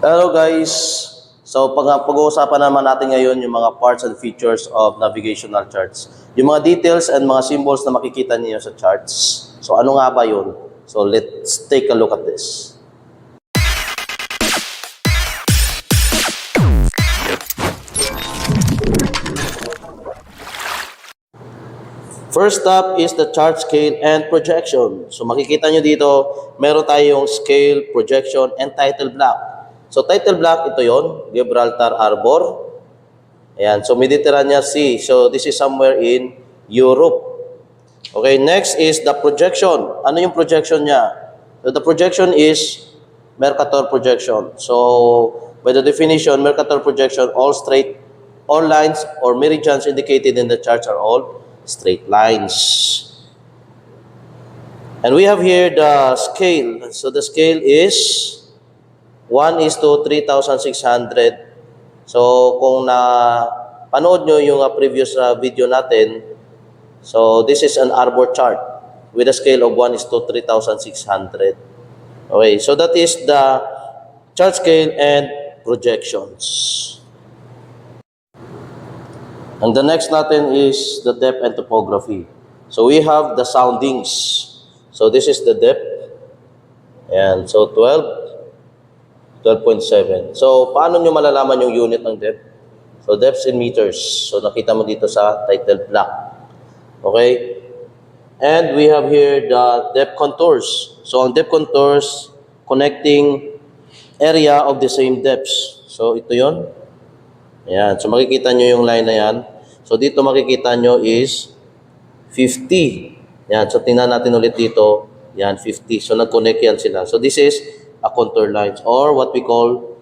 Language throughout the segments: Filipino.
Hello guys! So pag-uusapan naman natin ngayon yung mga parts and features of navigational charts. Yung mga details and mga symbols na makikita niyo sa charts. So ano nga ba yun? So let's take a look at this. First up is the chart scale and projection. So makikita nyo dito, meron tayong scale, projection, and title block. So title block, ito yon, Gibraltar Harbor. Ayan, so Mediterranean Sea. So this is somewhere in Europe. Okay, next is the projection. Ano yung projection niya? So the projection is Mercator projection. So by the definition, Mercator projection, all lines or meridians indicated in the charts are all straight lines. And we have here the scale. So the scale is 1:3,600. So kung panood nyo yung previous video natin, so this is an arbor chart with a scale of 1:3,600. Okay, so that is the chart scale and projections. And the next natin is the depth and topography. So we have the soundings. So this is the depth. And so 12.7. So paano nyo malalaman yung unit ng depth? So depths in meters. So nakita mo dito sa title block. Okay? And we have here the depth contours. So ang depth contours, connecting area of the same depths. So ito yon. Ayan. So makikita nyo yung line na yan. So dito makikita nyo is 50. Ayan. So tingnan natin ulit dito. Ayan, 50. So nag-connect yan sila. So this is a contour lines or what we call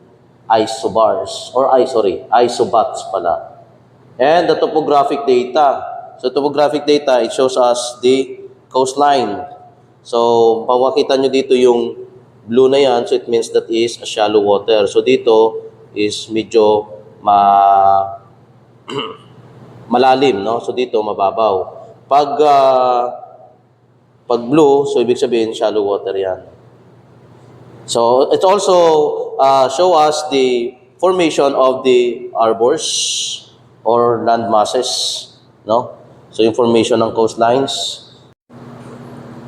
isobars. Or isobats pala. And the topographic data. So topographic data, it shows us the coastline. So pag makita nyo dito yung blue na yan, so it means that is a shallow water. So dito is medyo malalim, no? So dito mababaw. Pag blue, so ibig sabihin shallow water 'yan. So it also show us the formation of the harbors or land masses, no? So yung formation ng coastlines.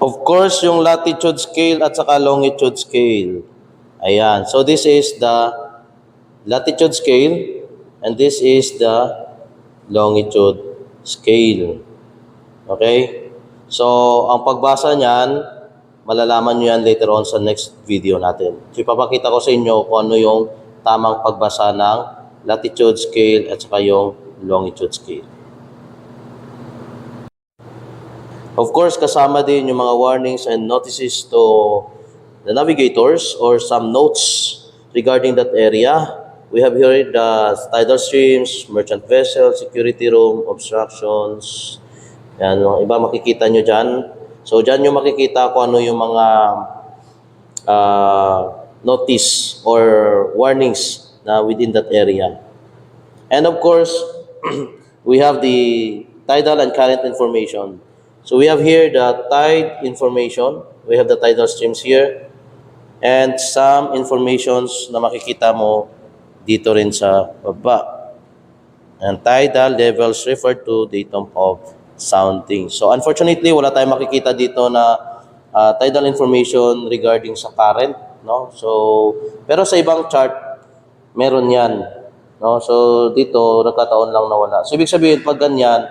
Of course, yung latitude scale at saka longitude scale. Ayan. So this is the latitude scale. And this is the longitude scale. Okay? So, ang pagbasa niyan, malalaman nyo yan later on sa next video natin. So, ipapakita ko sa inyo kung ano yung tamang pagbasa ng latitude scale at saka yung longitude scale. Of course, kasama din yung mga warnings and notices to the navigators or some notes regarding that area. We have here the tidal streams, merchant vessels, security room, obstructions. Yan, mga iba makikita nyo dyan. So, dyan nyo makikita kung ano yung mga notice or warnings na within that area. And of course, we have the tidal and current information. So, we have here the tide information. We have the tidal streams here. And some informations na makikita mo dito rin sa baba. And tidal levels refer to datum of sounding. So unfortunately, wala tayong makikita dito na tidal information regarding sa current, no? So pero sa ibang chart meron 'yan, no? So dito nagkataon lang na wala. So ibig sabihin pag ganyan,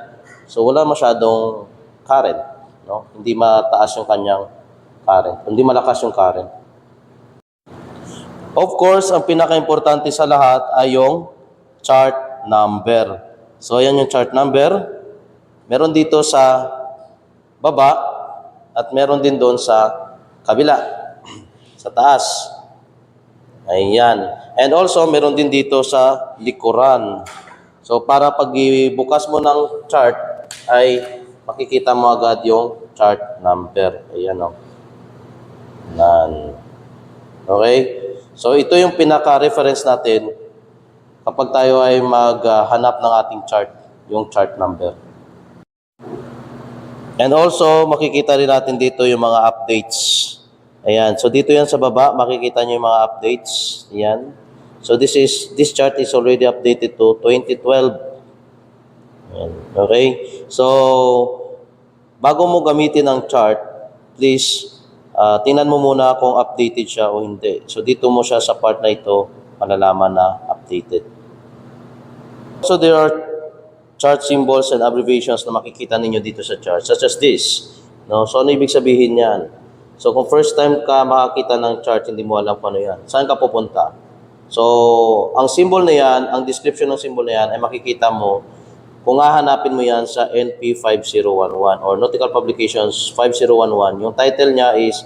so wala masyadong current, no? Hindi mataas yung kanyang current, hindi malakas yung current. Of course, ang pinaka-importante sa lahat ay yung chart number. So, ayan yung chart number. Meron dito sa baba at meron din doon sa kabila, sa taas. Ayan. And also, meron din dito sa likuran. So, para pag ibukas mo ng chart, ay makikita mo agad yung chart number. Ayan o. Okay? So, ito yung pinaka-reference natin kapag tayo ay maghanap ng ating chart, yung chart number. And also, makikita rin natin dito yung mga updates. Ayan. So, dito yan sa baba, makikita nyo yung mga updates. Ayan. So this chart is already updated to 2012. Ayan. Okay? So, bago mo gamitin ang chart, please, tingnan mo muna kung updated siya o hindi. So, dito mo siya sa part na ito, malalaman na updated. So, there are chart symbols and abbreviations na makikita ninyo dito sa chart, such as this. No? So, ano ibig sabihin yan? So, kung first time ka makakita ng chart, hindi mo alam kung ano yan. Saan ka pupunta? So, ang symbol na yan, ang description ng symbol na yan, ay makikita mo kung hahanapin mo yan sa NP 5011 or Nautical Publications 5011. Yung title niya is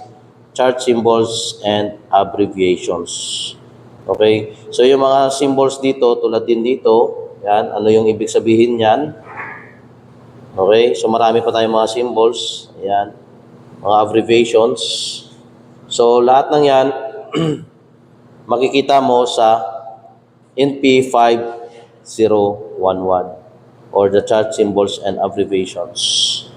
Chart Symbols and Abbreviations. Okay? So, yung mga symbols dito, tulad din dito, yan, ano yung ibig sabihin yan? Okay? So, marami pa tayong mga symbols. Yan. Mga abbreviations. So, lahat ng yan, makikita mo sa NP 5011 or the chart symbols and abbreviations.